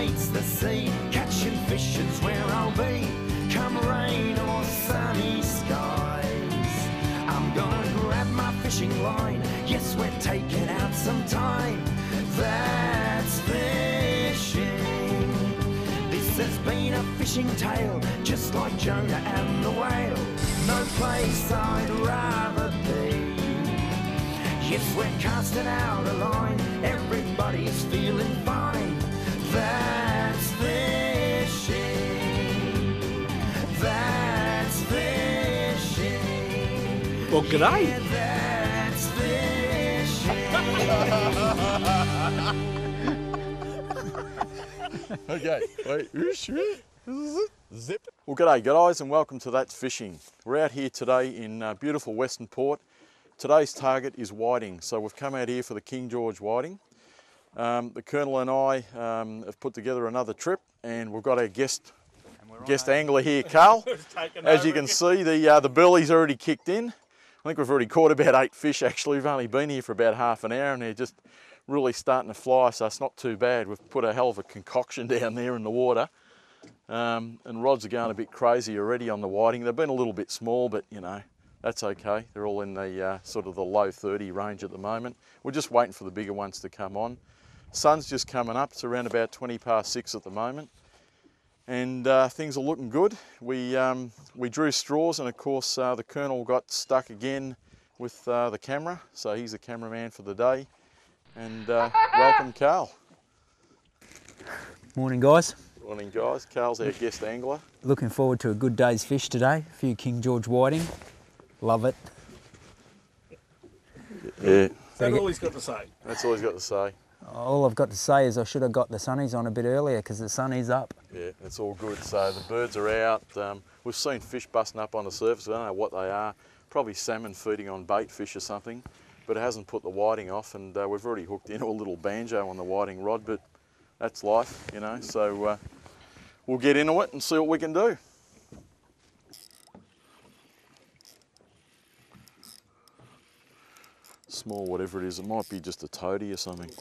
meets the sea. Catching fish is where I'll be, come rain or sunny skies. I'm gonna grab my fishing line, yes, we're taking out some time. That's fishing. This has been a fishing tale, just like Jonah and the whale. No place I'd rather be. Yes, we're casting out a line, everybody's feeling fine. That's fishing. That's fishing. Well, g'day. Yeah, that's fishing. Okay, wait, zip. Well, g'day guys and welcome to That's Fishing. We're out here today in beautiful Western Port. Today's target is whiting, so we've come out here for the King George whiting. The Colonel and I have put together another trip and we've got our guest angler here, Carl. As you can see, the burley's already kicked in. I think we've already caught about 8 fish actually. We've only been here for about half an hour and they're just really starting to fly, so it's not too bad. We've put a hell of a concoction down there in the water. And rods are going a bit crazy already on the whiting. They've been a little bit small, but you know, that's okay. They're all in the sort of the low 30 range at the moment. We're just waiting for the bigger ones to come on. Sun's just coming up. It's around about 20 past 6 at the moment. And things are looking good. We drew straws and of course the Colonel got stuck again with the camera. So he's the cameraman for the day. And welcome, Carl. Morning, guys. Morning, guys. Carl's our guest angler. Looking forward to a good day's fish today. A few King George whiting. Love it. Yeah. That's all he's got to say. That's all he's got to say. All I've got to say is I should have got the sunnies on a bit earlier because the sun is up. Yeah, it's all good. So the birds are out. We've seen fish busting up on the surface. I don't know what they are. Probably salmon feeding on bait fish or something. But it hasn't put the whiting off, and we've already hooked into a little banjo on the whiting rod, but that's life, you know. So we'll get into it and see what we can do. Small, whatever it is, it might be just a toady or something.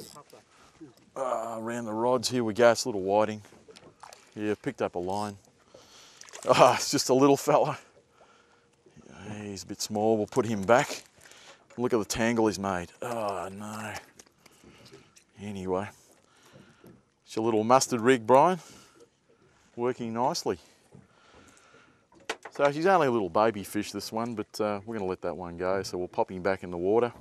Around the rods, here we go, it's a little whiting. Yeah, picked up a line. It's just a little fella. Yeah, he's a bit small, we'll put him back. Look at the tangle he's made. Oh no. Anyway, it's your little mustard rig, Brian. Working nicely. So she's only a little baby fish, this one, but we're going to let that one go. So we'll pop him back in the water.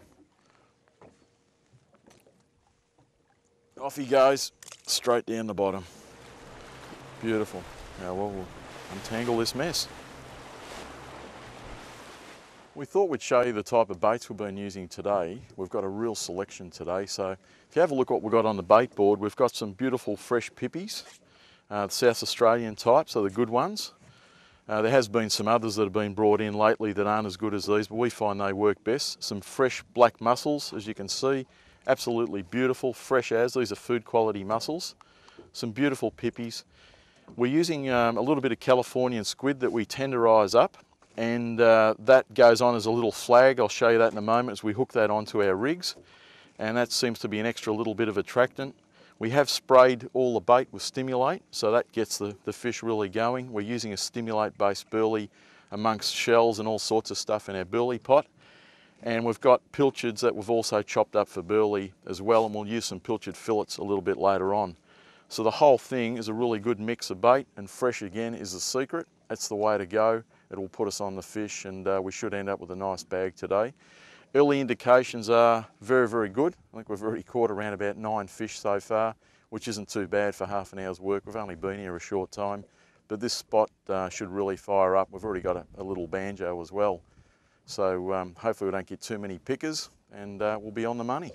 Off he goes, straight down the bottom. Beautiful. Now we'll untangle this mess. We thought we'd show you the type of baits we've been using today. We've got a real selection today. So if you have a look at what we've got on the bait board, we've got some beautiful fresh pippies, the South Australian type, so the good ones. There has been some others that have been brought in lately that aren't as good as these, but we find they work best. Some fresh black mussels, as you can see, absolutely beautiful, fresh as. These are food quality mussels. Some beautiful pippies. We're using a little bit of Californian squid that we tenderise up. And that goes on as a little flag. I'll show you that in a moment as we hook that onto our rigs. And that seems to be an extra little bit of attractant. We have sprayed all the bait with Stimulate, so that gets the fish really going. We're using a Stimulate-based burley amongst shells and all sorts of stuff in our burley pot. And we've got pilchards that we've also chopped up for burley as well, and we'll use some pilchard fillets a little bit later on. So the whole thing is a really good mix of bait, and fresh again is the secret. That's the way to go. It will put us on the fish, and we should end up with a nice bag today. Early indications are very, very good. I think we've already caught around about 9 fish so far, which isn't too bad for half an hour's work. We've only been here a short time, but this spot should really fire up. We've already got a little banjo as well. So hopefully we don't get too many pickers, and we'll be on the money.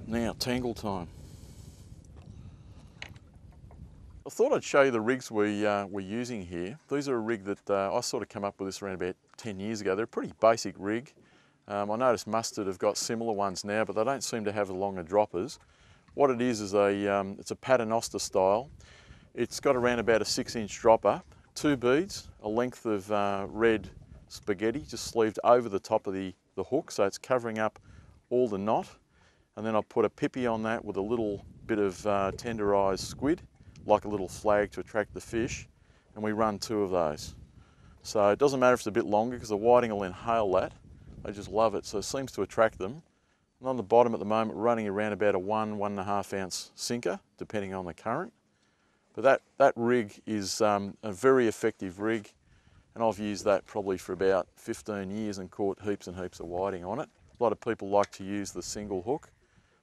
Now, tangle time. I thought I'd show you the rigs we're using here. These are a rig that I sort of came up with this around about 10 years ago. They're a pretty basic rig. I noticed Mustard have got similar ones now, but they don't seem to have the longer droppers. What it is it's a Paternoster style. It's got around about a 6-inch dropper, 2 beads, a length of red spaghetti just sleeved over the top of the hook, so it's covering up all the knot. And then I'll put a pippy on that with a little bit of tenderised squid, like a little flag to attract the fish, and we run 2 of those. So it doesn't matter if it's a bit longer because the whiting will inhale that. They just love it, so it seems to attract them. And on the bottom at the moment, running around about a 1–1.5 ounce sinker, depending on the current. But that rig is a very effective rig, and I've used that probably for about 15 years and caught heaps and heaps of whiting on it. A lot of people like to use the single hook,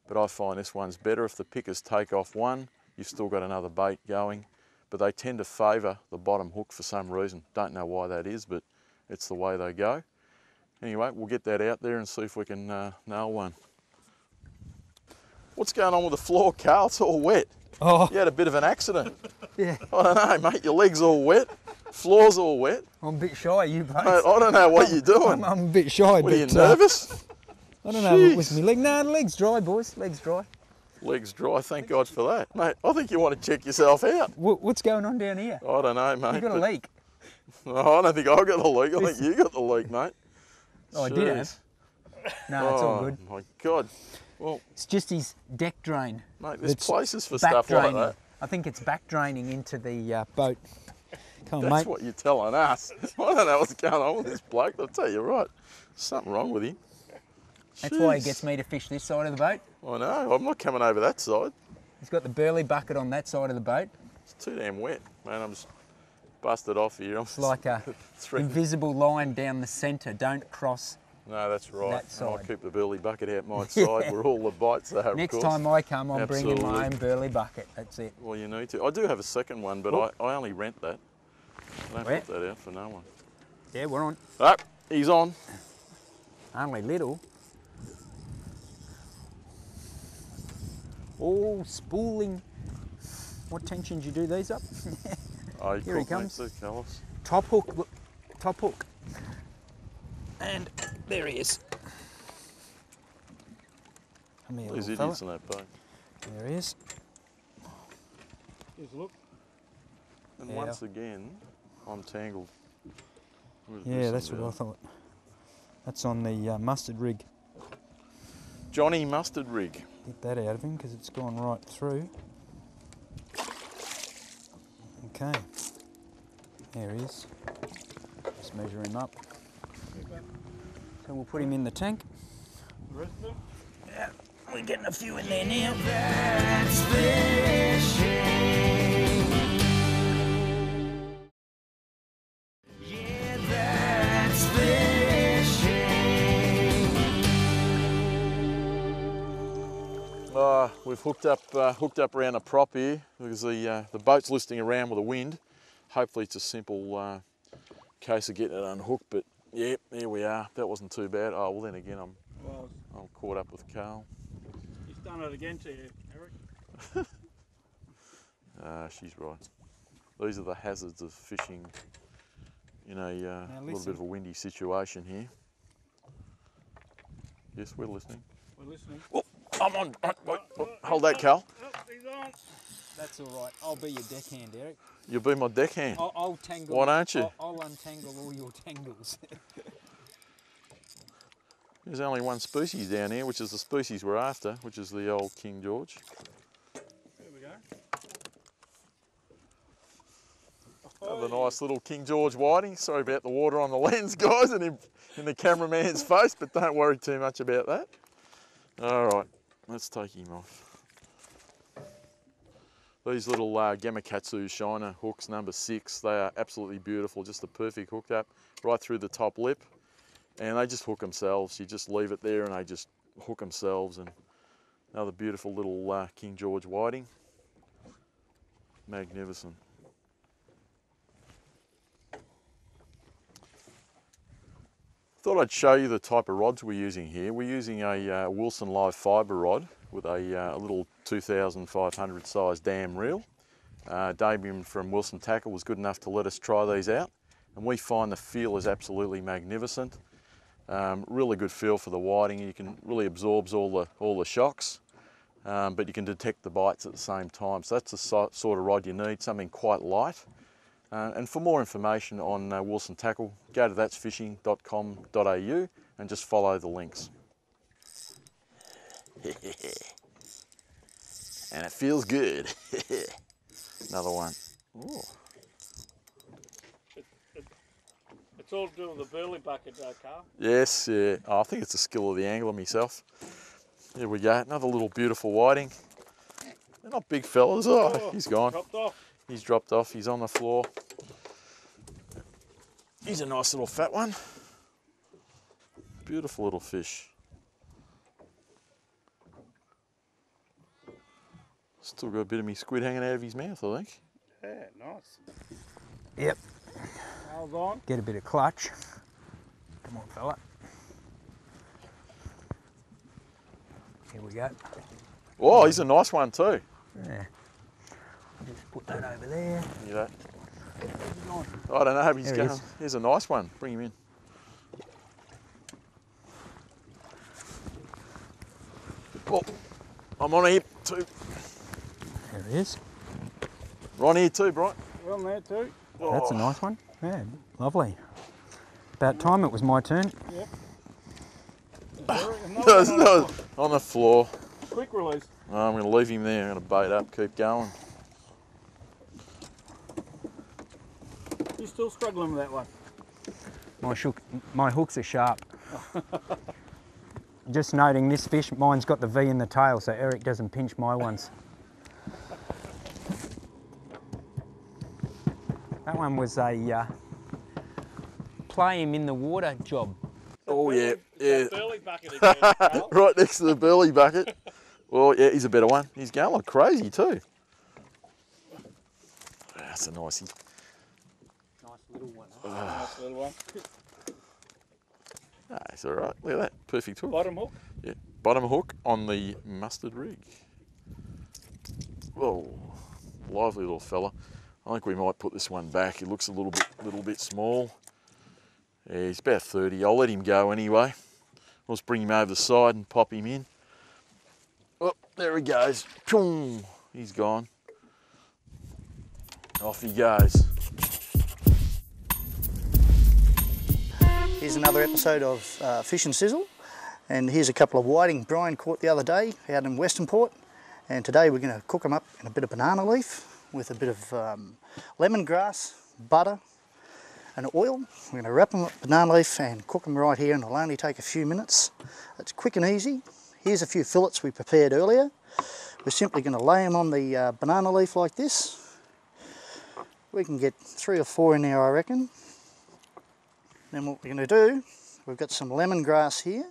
but I find this one's better. If the pickers take off one, you've still got another bait going, but they tend to favour the bottom hook for some reason. Don't know why that is, but it's the way they go. Anyway, we'll get that out there and see if we can nail one. What's going on with the floor, Carl? It's all wet. Oh, You had a bit of an accident. yeah. I don't know, mate. Your leg's all wet. Floor's all wet. I'm a bit shy, you both. Mate, I don't know what you're doing. I'm a bit shy, What, are you but nervous? I don't know if it was Jeez. my leg. No, the leg's dry, boys. Leg's dry. Leg's dry, thank God for that. Mate, I think you want to check yourself out. What's going on down here? I don't know, mate. You got a but- leak? No, I don't think I got the leak. I think you got the leak, mate. Oh, I did have. Jeez. No, it's all good. Oh, my God. Well, It's just his deck drain. mate, there's It's places for back stuff like draining. that. I think it's back draining into the boat. Come on, That's mate. what you're telling us. I don't know what's going on with this bloke. I'll tell you right. Something wrong with him. That's why he Jeez. gets me to fish this side of the boat. I know. I'm not coming over that side. He's got the burley bucket on that side of the boat. It's too damn wet, man. I'm just busted off here. It's like a Three. invisible line down the centre. Don't cross. No, that's right. that And I'll side. keep the burley bucket out my side where all the bites are, of Next course. time I come, I'm bringing my Absolutely. own burley bucket. That's it. Well, you need to. I do have a second one, but Oh. I only rent that. I don't Where? put that out for no one. Yeah, we're on. Oh, he's on. Only little. Oh, spooling. What tension did you do these up? Oh, Here he comes. Mate, Carlos. Top hook, look. Top hook. And there he is. Come here, There's little idiots fella. in that boat. There he is. Here's a look. And Yeah. once again, I'm tangled. With Yeah, this that's and what I that. thought. That's on the mustard rig. Johnny Mustard Rig. Get that out of him because it's gone right through. Okay. There he is. Just measure him up. So we'll put him in the tank. The rest of them? Yeah, we're getting a few in there now. That's fishing. Yeah, that's fishing. We've hooked up around a prop here because the boat's listing around with the wind. Hopefully it's a simple case of getting it unhooked, but yeah, there we are. That wasn't too bad. Oh, well then again, I'm Well, caught up with Carl. he's done it again to you, Eric. She's right. These are the hazards of fishing in a little bit listen. of a windy situation here. Yes, we're listening. We're listening. I'm on. Wait, hold that, Cal. Oh, he's on. That's all right. I'll be your deckhand, Eric. You'll be my deckhand. I'll tangle. Why don't you? I'll untangle all your tangles. There's only one species down here, which is the species we're after, which is the old King George. There we go. Have a nice little King George whiting. Sorry about the water on the lens, guys, and in the cameraman's face, but don't worry too much about that. All right, let's take him off. These little Gamakatsu Shiner hooks, number 6, they are absolutely beautiful, just the perfect hooked up right through the top lip. And they just hook themselves. You just leave it there and they just hook themselves. And another beautiful little King George whiting. Magnificent. Thought I'd show you the type of rods we're using here. We're using a Wilson Live Fibre rod with a little 2,500 size dam reel. Damien from Wilson Tackle was good enough to let us try these out, and we find the feel is absolutely magnificent. Really good feel for the whiting. You can really absorbs all the shocks, but you can detect the bites at the same time. So that's the sort of rod you need, something quite light. And for more information on Wilson Tackle, go to that'sfishing.com.au and just follow the links. And it feels good. Another one. Ooh. It's all to do with the burley bucket, Carl. Yes, yeah. Oh, I think it's the skill of the angler myself. Here we go, another little beautiful whiting. They're not big fellas. Oh, he's gone. Dropped off. He's dropped off, he's on the floor. He's a nice little fat one. Beautiful little fish. Still got a bit of me squid hanging out of his mouth, I think. Yeah, nice. Yep. Hold on. Get a bit of clutch. Come on, fella. Here we go. Oh, he's a nice one too. Yeah. I'll just put that over there. You know. I don't know, he's There he going. is. Here's a nice one. Bring him in. Oh, I'm on here too. There he is. We're on here too, Brian. We're on there too. That's a nice one. Yeah, lovely. About time it was my turn. Yep. No, on the floor. Quick release. Oh, I'm going to leave him there. I'm going to bait up, keep going. You're still struggling with that one. My hooks are sharp. Just noting this fish, mine's got the V in the tail, so Eric doesn't pinch my ones. That one was a play him in the water job. Oh yeah, yeah. Burley bucket again, Carl. Right next to the burley bucket. Well, yeah, he's a better one. He's going like crazy too. That's a nicey. Nice little one. Nice little one. Ah, it's all right. Look at that, perfect hook. Bottom hook. Yeah, bottom hook on the mustard rig. Whoa, lively little fella. I think we might put this one back. He looks a little bit small. Yeah, he's about 30. I'll let him go anyway. Let's bring him over the side and pop him in. Oh, there he goes. Choom. He's gone. Off he goes. Here's another episode of Fish and Sizzle, and here's a couple of whiting Brian caught the other day out in Western Port, and today we're going to cook them up in a bit of banana leaf with a bit of lemongrass, butter and oil. We're going to wrap them up in banana leaf and cook them right here, and it'll only take a few minutes. It's quick and easy. Here's a few fillets we prepared earlier. We're simply going to lay them on the banana leaf like this. We can get 3 or 4 in there, I reckon. Then what we're going to do, we've got some lemongrass here.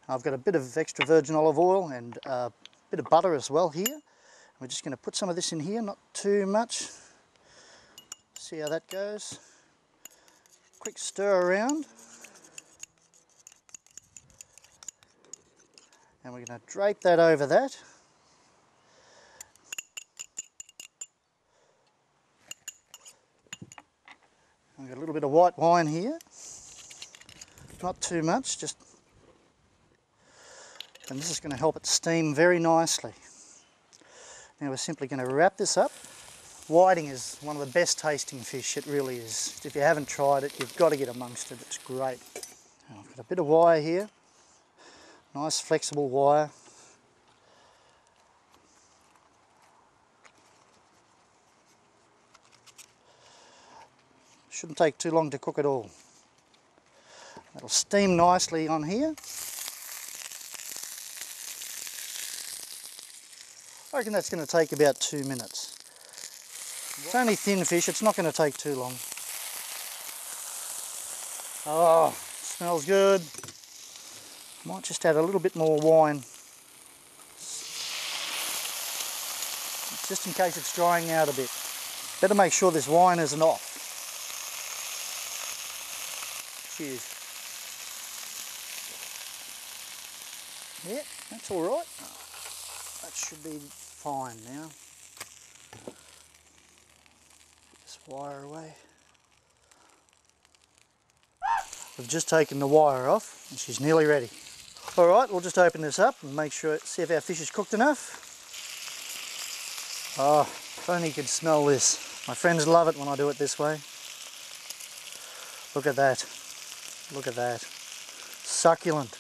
I've got a bit of extra virgin olive oil and a bit of butter as well here. We're just going to put some of this in here, not too much. See how that goes. Quick stir around. And we're going to drape that over that. I've got a little bit of white wine here. Not too much, just... And this is going to help it steam very nicely. Now we're simply going to wrap this up. Whiting is one of the best tasting fish, it really is. If you haven't tried it, you've got to get amongst it, it's great. Now I've got a bit of wire here, nice flexible wire. Shouldn't take too long to cook it all. It'll steam nicely on here. I reckon that's going to take about 2 minutes. It's only thin fish, it's not going to take too long. Oh, smells good. Might just add a little bit more wine. Just in case it's drying out a bit. Better make sure this wine isn't off. Cheers. Yeah, that's all right. That should be fine now. Put this wire away. We've just taken the wire off and she's nearly ready. All right, we'll just open this up and make sure, see if our fish is cooked enough. Oh, if only you could smell this. My friends love it when I do it this way. Look at that. Look at that. Succulent.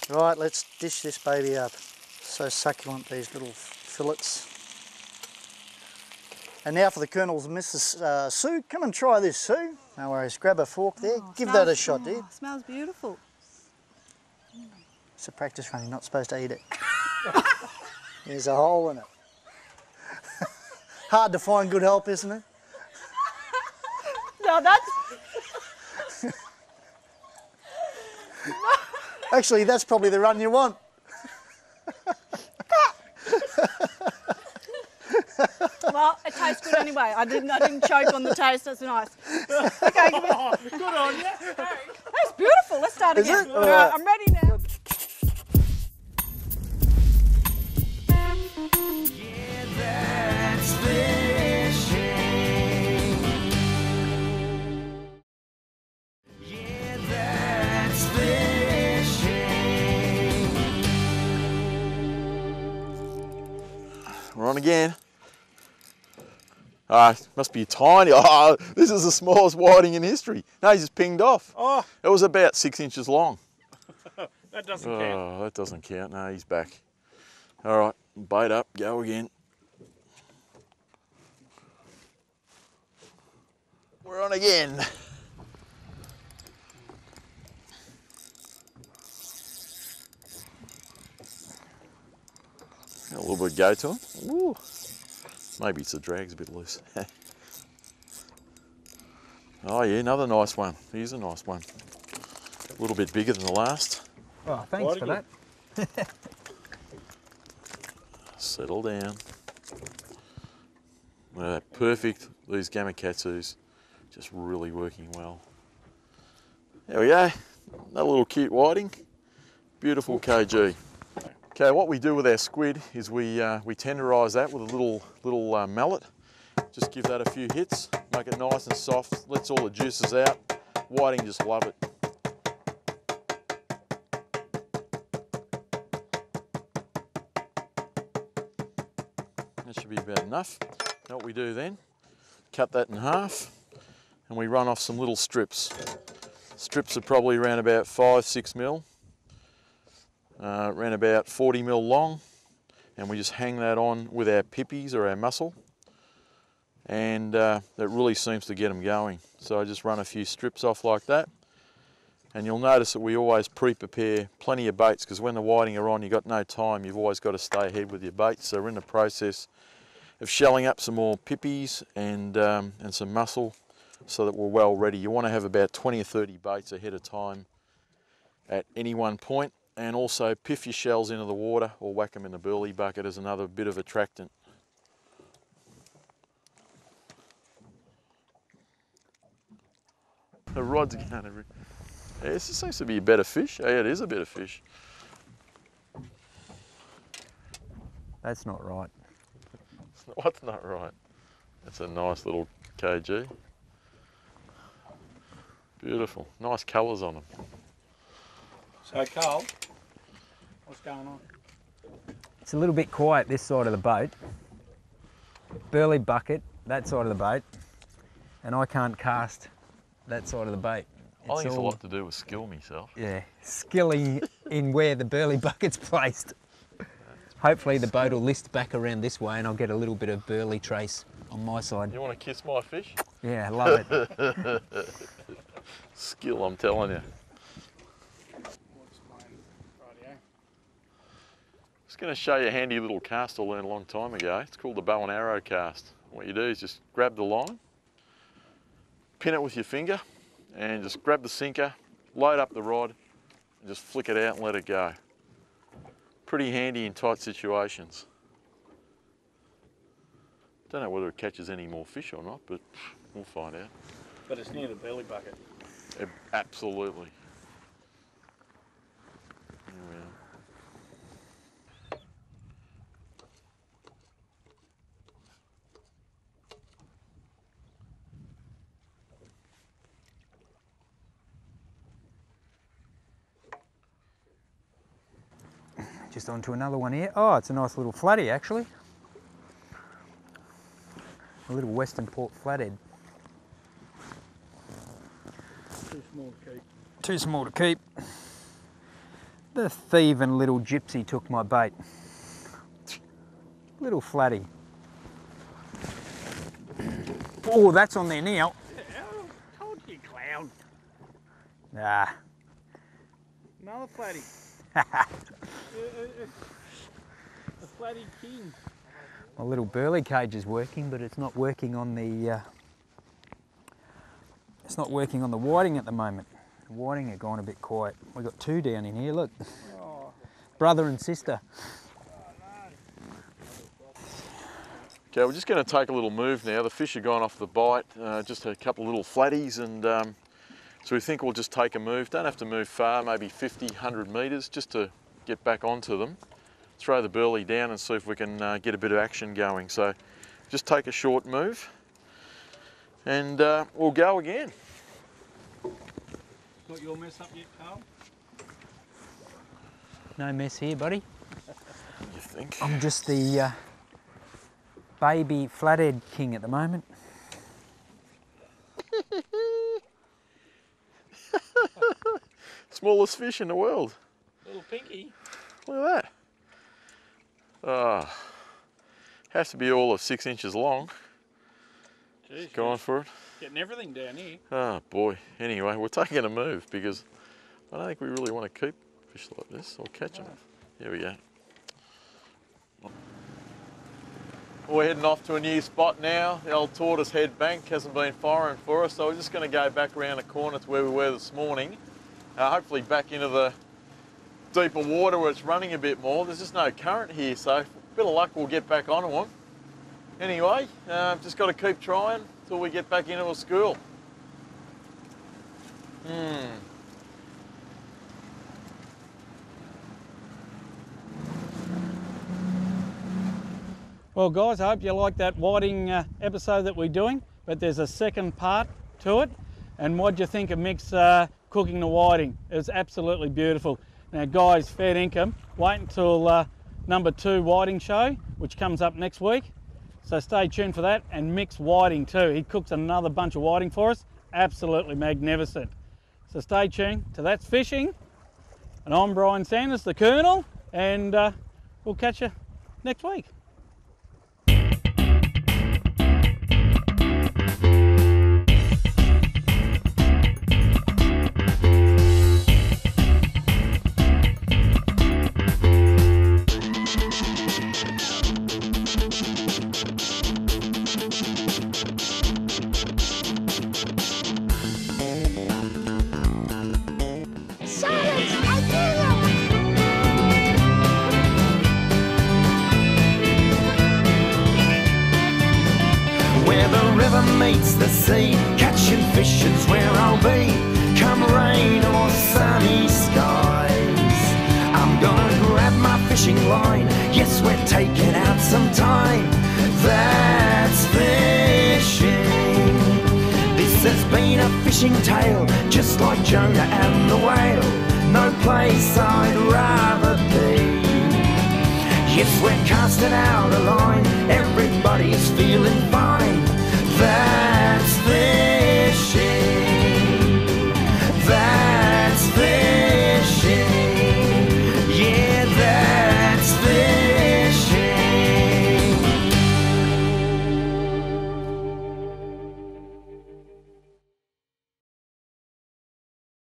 Right, let's dish this baby up. So succulent, these little fillets. And now for the Colonel's Mrs. Sue. Come and try this, Sue. No worries, grab a fork there. Oh, Give smells- that a shot, dude. oh, smells beautiful. It's a practice run, you're not supposed to eat it. There's a hole in it. Hard to find good help, isn't it? No, that's... Actually, that's probably the run you want. Well, it tastes good anyway. I didn't choke on the taste. That's nice. Okay, give me, Good on you. that's beautiful. Let's start Is again. it? All right, I'm ready now. Yeah, that's fishing. Yeah, that's fishing. We're on again. Must be tiny. Oh, this is the smallest whiting in history. No, he's just pinged off. Oh, It was about 6 inches long. that doesn't count. Oh, that doesn't count. No, he's back. All right, bait up, go again. We're on again. Got a little bit of go to him. Ooh. Maybe it's the drag's a bit loose. Oh yeah, another nice one. Here's a nice one. A little bit bigger than the last. Oh, thanks for that. Settle down. Look at that, perfect. These gamakatsus just really working well. There we go. Another little cute whiting. Beautiful KG. Okay, what we do with our squid is we tenderise that with a little mallet. Just give that a few hits, make it nice and soft, lets all the juices out. Whiting just love it. That should be about enough. Now what we do then, cut that in half and we run off some little strips. Strips are probably around about 5-6 mil, around about 40 mil long, and we just hang that on with our pippies or our mussel, and that really seems to get them going. So I just run a few strips off like that, and you'll notice that we always pre-prepare plenty of baits, because when the whiting are on, you've got no time, you've always got to stay ahead with your baits. So we're in the process of shelling up some more pippies and some mussel so that we're well ready. You want to have about 20 or 30 baits ahead of time at any one point, and also piff your shells into the water or whack them in the burley bucket as another bit of attractant. The rod's going every... Yeah, this seems to be a better fish. Yeah, it is a better fish. That's not right. What's not right? That's a nice little KG. Beautiful. Nice colours on them. So, Carl, what's going on? It's a little bit quiet this side of the boat. Burley bucket, that side of the boat, and I can't cast that side of the boat. I think it's a lot to do with skill myself. Yeah, skilling in where the burley bucket's placed. Hopefully the boat will list back around this way and I'll get a little bit of burley trace on my side. You want to kiss my fish? Yeah, I love it. Skill, I'm telling you. Just going to show you a handy little cast I learned a long time ago. It's called the bow and arrow cast. What you do is just grab the line, pin it with your finger, and just grab the sinker, load up the rod, and just flick it out and let it go. Pretty handy in tight situations. Don't know whether it catches any more fish or not, but we'll find out. But it's near the belly bucket. Absolutely. Here we are. Just onto another one here. Oh, it's a nice little flatty actually. A little Western Port flathead. Too small to keep. Too small to keep. The thieving little gypsy took my bait. Little flatty. Oh, that's on there now. Oh, told you, clown. Ah, Another flatty. A flatty king. my little burley cage is working, but it's not working on the whiting at the moment. The whiting are gone a bit quiet. We've got two down in here, look. Oh, Brother and sister. Okay, we're just going to take a little move now. The fish have gone off the bite, just a couple of little flatties, and so we think we'll just take a move. Don't have to move far, maybe 50, 100 metres, just to get back onto them. Throw the burley down and see if we can get a bit of action going. So just take a short move and we'll go again. got your mess up yet, Carl? No mess here, buddy. You think? I'm just the baby flathead king at the moment. Smallest fish in the world. Little pinky. Look at that. Oh, has to be all of 6 inches long. Jeez, Go on for it. getting everything down here. Oh boy. Anyway, we're taking a move because I don't think we really want to keep fish like this or catch them. Here we go. We're heading off to a new spot now. The old Tortoise Head Bank hasn't been firing for us, so we're just going to go back around the corner to where we were this morning. Hopefully back into the deeper water where it's running a bit more. There's just no current here, so a bit of luck we'll get back onto them. Anyway, just got to keep trying till we get back into a school. Well guys, I hope you like that whiting episode that we're doing, but there's a second part to it. And what do you think of Mick's cooking the whiting? It was absolutely beautiful. Now guys, fair income, wait until number 2 whiting show, which comes up next week. So stay tuned for that, and Mick's whiting too. He cooks another bunch of whiting for us, absolutely magnificent. So stay tuned to That's Fishing. And I'm Brian Sanders, the Colonel, and we'll catch you next week. Meets the sea, catching fish is where I'll be, come rain or sunny skies. I'm gonna grab my fishing line, yes, we're taking out some time. That's fishing. This has been a fishing tale, just like Jonah and the whale. No place I'd rather be. Yes, we're casting out a line, everybody's feeling fine. That's the